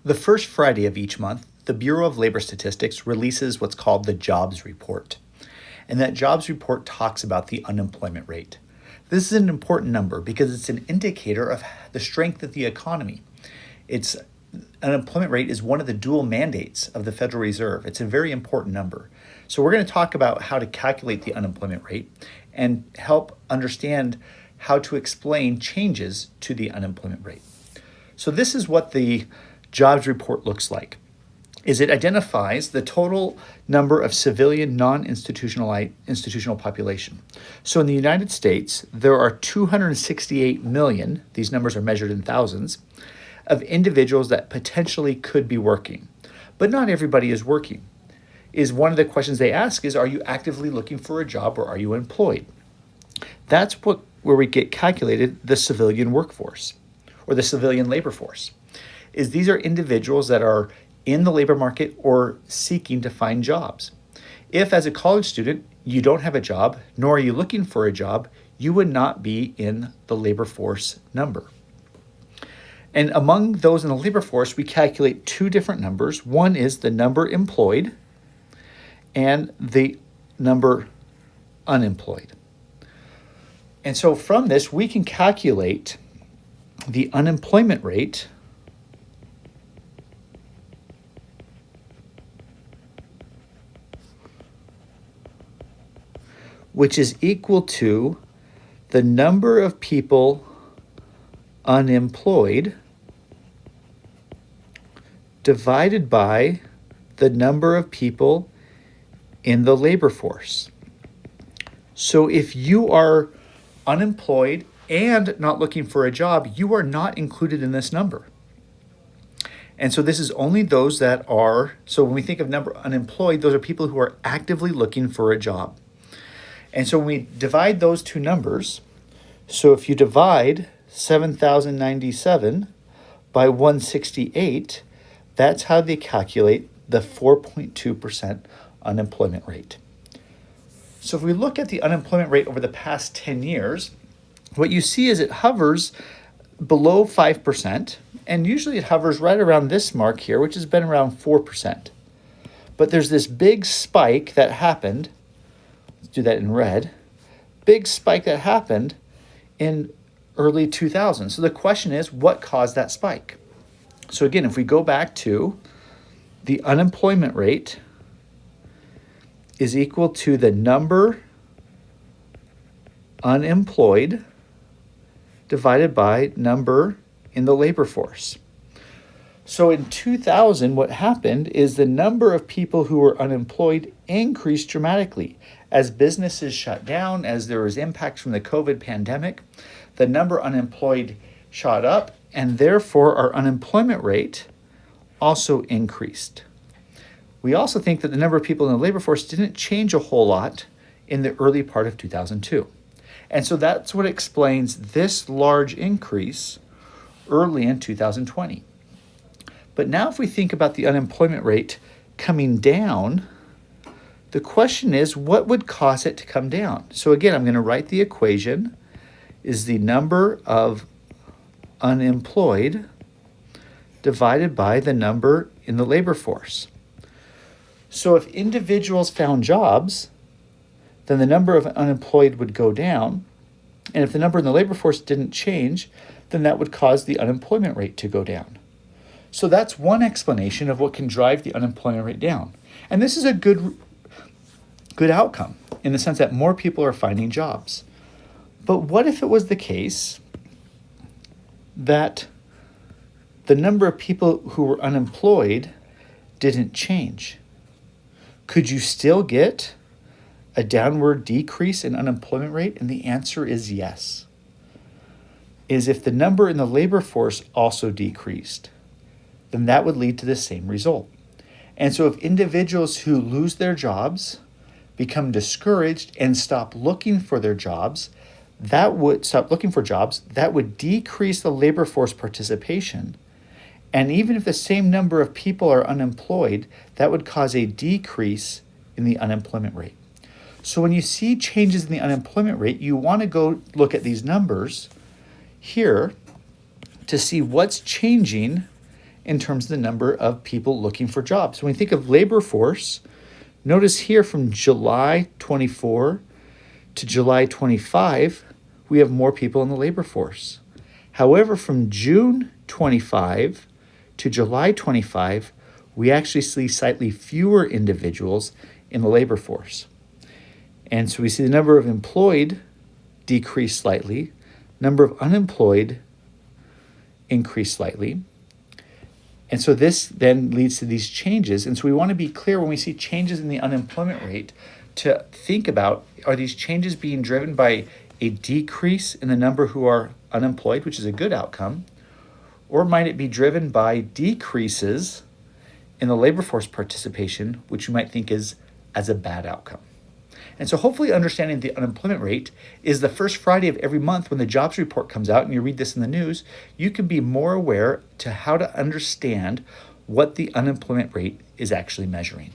The first Friday of each month, the Bureau of Labor Statistics releases what's called the Jobs Report. And that jobs report talks about the unemployment rate. This is an important number because it's an indicator of the strength of the economy. Unemployment rate is one of the dual mandates of the Federal Reserve. It's a very important number. So we're going to talk about how to calculate the unemployment rate and help understand how to explain changes to the unemployment rate. So this is what the jobs report looks like. It identifies the total number of civilian institutional population. So in the United States, there are 268 million, these numbers are measured in thousands, of individuals that potentially could be working. But not everybody is working. One of the questions they ask is, are you actively looking for a job or are you employed? That's where we get calculated the civilian workforce or the civilian labor force. These are individuals that are in the labor market or seeking to find jobs. If as a college student you don't have a job, nor are you looking for a job, you would not be in the labor force number. And among those in the labor force, we calculate two different numbers. One is the number employed and the number unemployed. And so from this, we can calculate the unemployment rate which is equal to the number of people unemployed divided by the number of people in the labor force. So if you are unemployed and not looking for a job, you are not included in this number. And so this is only those that are, so when we think of number unemployed, those are people who are actively looking for a job. And so when we divide those two numbers, so if you divide 7,097 by 168, that's how they calculate the 4.2% unemployment rate. So if we look at the unemployment rate over the past 10 years, what you see is it hovers below 5%, and usually it hovers right around this mark here, which has been around 4%. But there's this big spike that happened. Do that in red, big spike that happened in early 2000. So the question is, what caused that spike? So again, if we go back to the unemployment rate is equal to the number unemployed divided by number in the labor force. So in 2000, what happened is the number of people who were unemployed increased dramatically. As businesses shut down, as there was impact from the COVID pandemic, the number unemployed shot up, and therefore our unemployment rate also increased. We also think that the number of people in the labor force didn't change a whole lot in the early part of 2002. And so that's what explains this large increase early in 2020. But now if we think about the unemployment rate coming down, the question is, what would cause it to come down? So again, I'm going to write the equation is the number of unemployed divided by the number in the labor force. So if individuals found jobs, then the number of unemployed would go down. And if the number in the labor force didn't change, then that would cause the unemployment rate to go down. So that's one explanation of what can drive the unemployment rate down. And this is a good outcome in the sense that more people are finding jobs. But what if it was the case that the number of people who were unemployed didn't change? Could you still get a downward decrease in unemployment rate? And the answer is yes. If the number in the labor force also decreased, then that would lead to the same result. And so if individuals who lose their jobs become discouraged and stop looking for jobs, that would decrease the labor force participation. And even if the same number of people are unemployed, that would cause a decrease in the unemployment rate. So when you see changes in the unemployment rate, you want to go look at these numbers here to see what's changing in terms of the number of people looking for jobs. When we think of labor force, notice here from July 24 to July 25, we have more people in the labor force. However, from June 25 to July 25, we actually see slightly fewer individuals in the labor force. And so we see the number of employed decrease slightly, number of unemployed increase slightly. And so this then leads to these changes. And so we want to be clear when we see changes in the unemployment rate to think about, are these changes being driven by a decrease in the number who are unemployed, which is a good outcome, or might it be driven by decreases in the labor force participation, which you might think is as a bad outcome? And so hopefully understanding the unemployment rate is the first Friday of every month when the jobs report comes out and you read this in the news, you can be more aware to how to understand what the unemployment rate is actually measuring.